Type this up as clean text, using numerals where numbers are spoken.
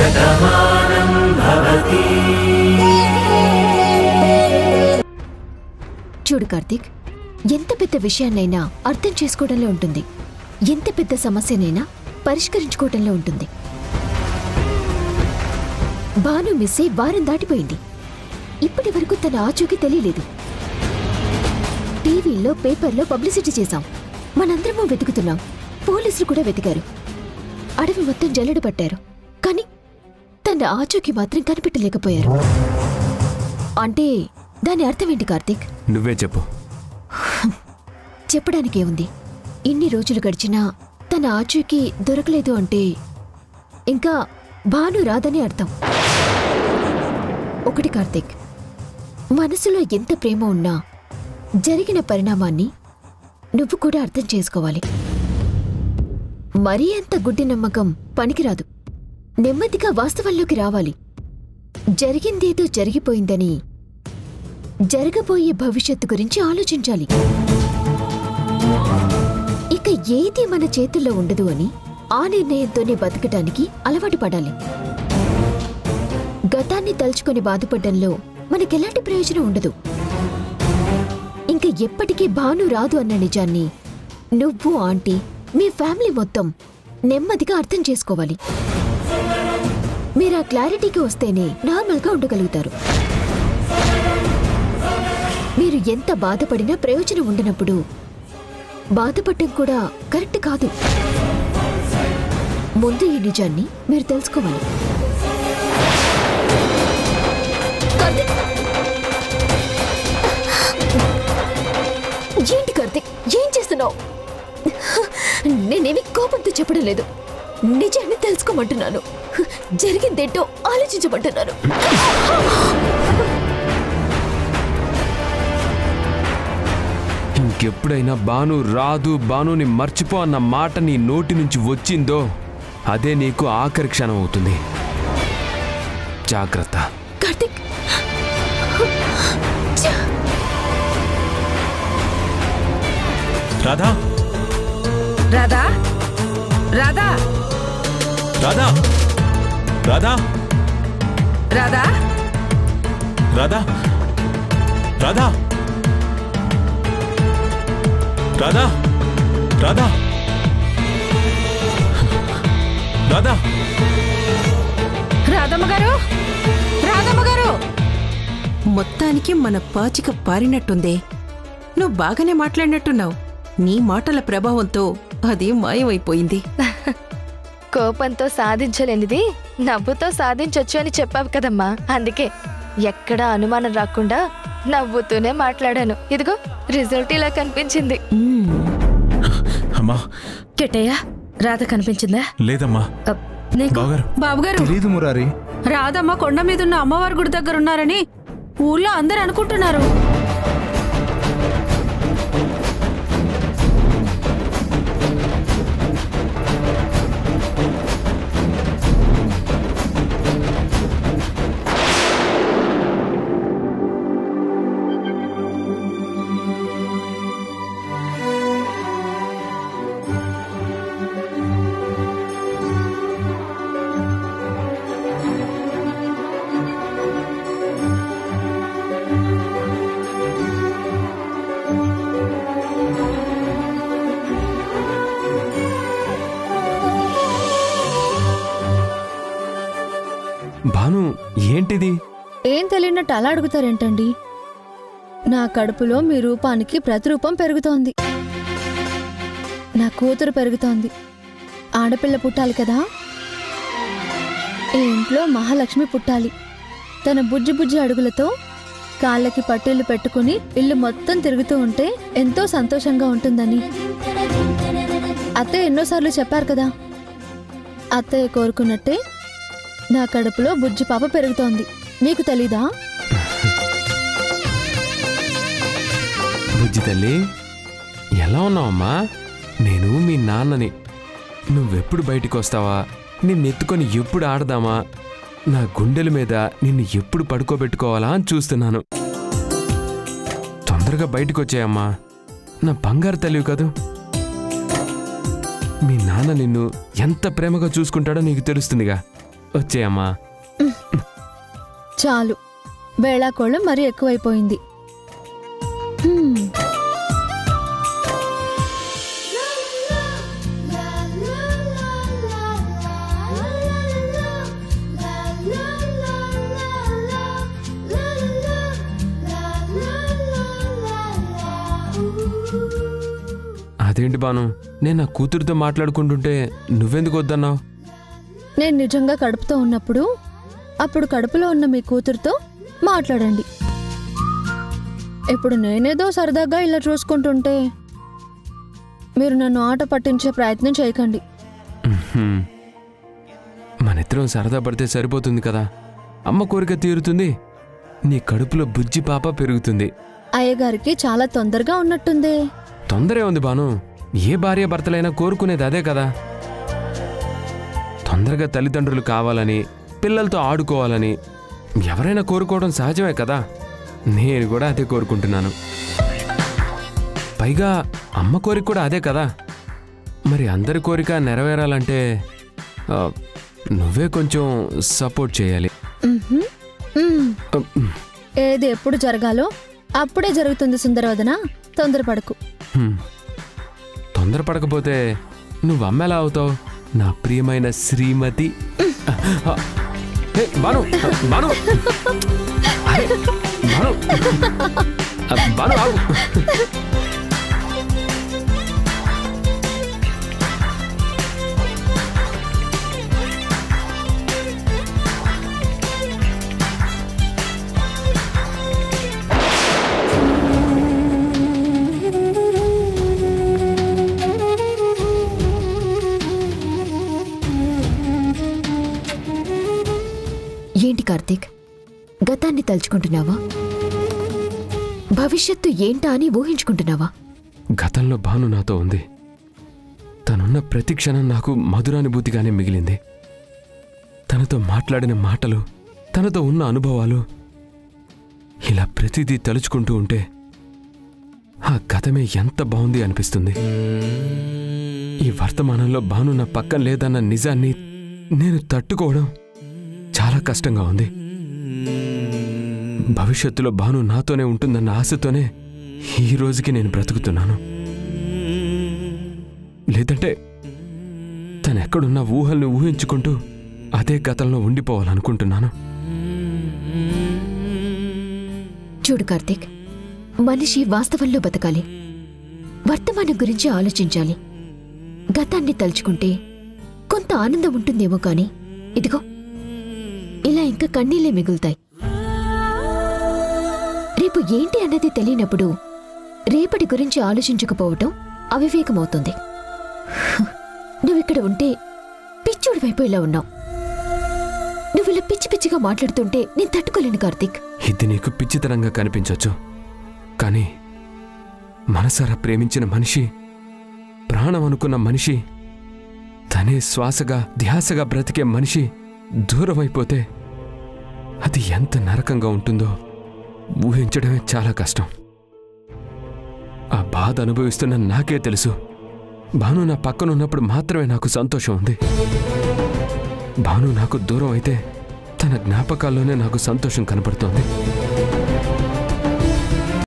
శతమానం భవతి. చూడు కార్తీక్, ఎంత పెద్ద విషయాన్నైనా అర్థం చేసుకోవడంలో ఉంటుంది, ఎంత పెద్ద సమస్యనైనా పరిష్కరించుకోవడంలో ఉంటుంది. భాను మిస్సే వారం దాటిపోయింది. ఇప్పటి వరకు తన ఆచూకీ తెలియలేదు. టీవీలో పేపర్లో పబ్లిసిటీ చేశాం, మనందరము వెతుకుతున్నాం, పోలీసులు కూడా వెతికారు, అడవి మొత్తం జల్లెడ పట్టారు, కానీ తన ఆచూకీ మాత్రం కనిపెట్టలేకపోయారు. అంటే దాని అర్థం ఏంటి కార్తీక్? నువ్వే చెప్పు. చెప్పడానికేముంది, ఇన్ని రోజులు గడిచినా తన ఆచూకీ దొరకలేదు అంటే ఇంకా భాను రాదని అర్థం. ఒకటి కార్తీక్, మనసులో ఎంత ప్రేమ ఉన్నా జరిగిన పరిణామాన్ని నువ్వు కూడా అర్థం చేసుకోవాలి. మరీ అంత గుడ్డి నమ్మకం పనికిరాదు. నెమ్మదిగా వాస్తవంలోకి రావాలి. జరిగిందేదో జరిగిపోయిందని జరగబోయే భవిష్యత్తు గురించి ఆలోచించాలి. ఇక ఏది మన చేతుల్లో ఉండదు అని ఆ నిర్ణయంతోనే బతకటానికి అలవాటు పడాలి. గతాన్ని తలుచుకొని బాధపడ్డంలో మనకెలాంటి ప్రయోజనం ఉండదు. ఇంక ఎప్పటికీ భాను రాదు అన్న నిజాన్ని నువ్వు, ఆంటీ, మీ ఫ్యామిలీ మొత్తం నెమ్మదిగా అర్థం చేసుకోవాలి. మీరు ఆ క్లారిటీకి వస్తేనే నార్మల్గా ఉండగలుగుతారు. మీరు ఎంత బాధపడినా ప్రయోజనం ఉండనప్పుడు బాధపడటం కూడా కరెక్ట్ కాదు. ముందు ఈ నిజాన్ని మీరు తెలుసుకోవాలి. ఏంటి కార్తీక్, ఏం చేస్తున్నావు? నేనేమి కోపంతో చెప్పడం లేదు, నిజాన్ని తెలుసుకోమంటున్నాను, జరిగిందేంటో ఆలోచించమంటున్నాను. ఇంకెప్పుడైనా భాను రాదు, భానుని మర్చిపో అన్న మాట నీ నోటి నుంచి వచ్చిందో అదే నీకు ఆఖరి క్షణం అవుతుంది. జాగ్రత్త. కార్తీక్, రాధా, రాధా, రాధా, రాధా, రాధా, రాధా, రాధా, రాధా, రాధా, రాధా, రాధా, రాధమ్మ గారు, రాధమ్మ గారు. మొత్తానికి మన పాచిక పారినట్టుందే. నువ్వు బాగానే మాట్లాడినట్టున్నావు. నీ మాటల ప్రభావంతో అది మాయమైపోయింది. కోపంతో సాధించలేనిది నవ్వుతో సాధించొచ్చు అని చెప్పావు కదమ్మా, అందుకే ఎక్కడా అనుమానం రాకుండా నవ్వుతూనే మాట్లాడాను. ఇదిగో రిజల్ట్ ఇలా కనిపించింది. అమ్మా, కెట్టయ్యా, రాధ కనిపించిందా? లేదమ్మా. బాబుగారు, తెలీదు మురారి. రాధమ్మ కొండ మీదున్న అమ్మవారి గుడి దగ్గర ఉన్నారని ఊళ్ళో అందరు అనుకుంటున్నారు. భాను, ఏంటిది? ఏం తెలియనట్టు అలా అడుగుతారేంటండి? నా కడుపులో మీ రూపానికి ప్రతిరూపం పెరుగుతోంది. నా కూతురు పెరుగుతోంది. ఆడపిల్ల పుట్టాలి కదా. ఈ ఇంట్లో మహాలక్ష్మి పుట్టాలి. తన బుజ్జి బుజ్జి అడుగులతో కాళ్ళకి పట్టీలు పెట్టుకుని ఇల్లు మొత్తం తిరుగుతూ ఉంటే ఎంతో సంతోషంగా ఉంటుందని అత్తయ్య ఎన్నోసార్లు చెప్పారు కదా. అత్తయ్య కోరుకున్నట్టే నా కడుపులో బుజ్జి పాప పెరుగుతోంది. మీకు తెలీదా? బుజ్జి తల్లి, ఎలా ఉన్నావమ్మా? నేను మీ నాన్నని. నువ్వెప్పుడు బయటికి వస్తావా, నిన్నెత్తుకొని ఎప్పుడు ఆడదామా, నా గుండెల మీద నిన్ను ఎప్పుడు పడుకోబెట్టుకోవాలా అని చూస్తున్నాను. తొందరగా బయటకు వచ్చాయమ్మా, నా బంగారు తల్లివి కదూ. మీ నాన్న నిన్ను ఎంత ప్రేమగా చూసుకుంటాడో నీకు తెలుస్తుందిగా. వచ్చేయమ్మా. చాలు, వేళాకోళం మరీ ఎక్కువైపోయింది. అదేంటి బాను, నేను నా కూతురుతో మాట్లాడుకుంటుంటే నువ్వెందుకు వద్దన్నావు? నేను నిజంగా కడుపుతో ఉన్నప్పుడు అప్పుడు కడుపులో ఉన్న మీ కూతురుతో మాట్లాడండి. ఇప్పుడు నేనేదో సరదాగా ఇలా చూసుకుంటుంటే మీరు నన్ను ఆట పట్టించే ప్రయత్నం చేయకండి. మనిద్దరం సరదా పడితే సరిపోతుంది కదా. అమ్మ కోరిక తీరుతుంది, నీ కడుపులో బుజ్జి పాప పెరుగుతుంది. అయ్యగారికి చాలా తొందరగా ఉన్నట్టుందే. తొందరే ఉంది బాను, ఏ భార్య భర్తలైనా కోరుకునేది అదే కదా. తొందరగా తల్లిదండ్రులు కావాలని, పిల్లలతో ఆడుకోవాలని ఎవరైనా కోరుకోవడం సహజమే కదా. నేను కూడా అదే కోరుకుంటున్నాను. పైగా అమ్మ కోరిక కూడా అదే కదా. మరి అందరి కోరిక నెరవేరాలంటే నువ్వే కొంచెం సపోర్ట్ చేయాలి. ఏది ఎప్పుడు జరగాలో అప్పుడే జరుగుతుంది సుందరవదన, తొందరపడకు. తొందరపడకపోతే నువ్వు అమ్మ ఎలా అవుతావు, నా ప్రియమైన శ్రీమతి? బాను బాను బాను బాను ఆగు. ఏంటి కార్తీక్, గతాన్ని తలుచుకుంటున్నావా? భవిష్యత్తు ఏంటా అని ఊహించుకుంటున్నావా? గతంలో భాను నాతో ఉంది. తనున్న ప్రతి క్షణం నాకు మధురానుభూతిగానే మిగిలింది. తనతో మాట్లాడిన మాటలు, తనతో ఉన్న అనుభవాలు, ఇలా ప్రతిదీ తలుచుకుంటూ ఉంటే ఆ గతమే ఎంత బాగుంది అనిపిస్తుంది. ఈ వర్తమానంలో భాను నా పక్కన లేదన్న నిజాన్ని నేను తట్టుకోవడం చాలా కష్టంగా ఉంది. భవిష్యత్తులో భాను నాతోనే ఉంటుందన్న ఆశతోనే ఈ రోజుకి నేను బ్రతుకుతున్నాను. లేదంటే తనెక్కడున్న ఊహల్ని ఊహించుకుంటూ అదే గతంలో ఉండిపోవాలనుకుంటున్నాను. చూడు కార్తీక్, మనిషి వాస్తవంలో బతకాలి, వర్తమానం గురించి ఆలోచించాలి. గతాన్ని తలుచుకుంటే కొంత ఆనందం ఉంటుందేమో కానీ ఇదిగో ఇలా ఇంకా కన్నీళ్లే మిగులుతాయి. రేపు ఏంటి అన్నది తెలియనప్పుడు రేపటి గురించి ఆలోచించకపోవటం అవివేకమవుతుంది. నువ్విక్కడ ఉంటే పిచ్చోడి వైపు ఇలా ఉన్నావు. నువ్వు ఇలా పిచ్చి పిచ్చిగా మాట్లాడుతుంటే నేను తట్టుకోలేను కార్తీక్. ఇది నీకు పిచ్చితనంగా కనిపించొచ్చు, కానీ మనసారా ప్రేమించిన మనిషి, ప్రాణం అనుకున్న మనిషి, తనే శ్వాసగా ధ్యాసగా బ్రతికే మనిషి దూరమైపోతే అది ఎంత నరకంగా ఉంటుందో ఊహించడమే చాలా కష్టం. ఆ బాధ అనుభవిస్తున్న నాకే తెలుసు. భాను నా పక్కనున్నప్పుడు మాత్రమే నాకు సంతోషం ఉంది. భాను నాకు దూరం అయితే తన జ్ఞాపకాల్లోనే నాకు సంతోషం కనపడుతోంది.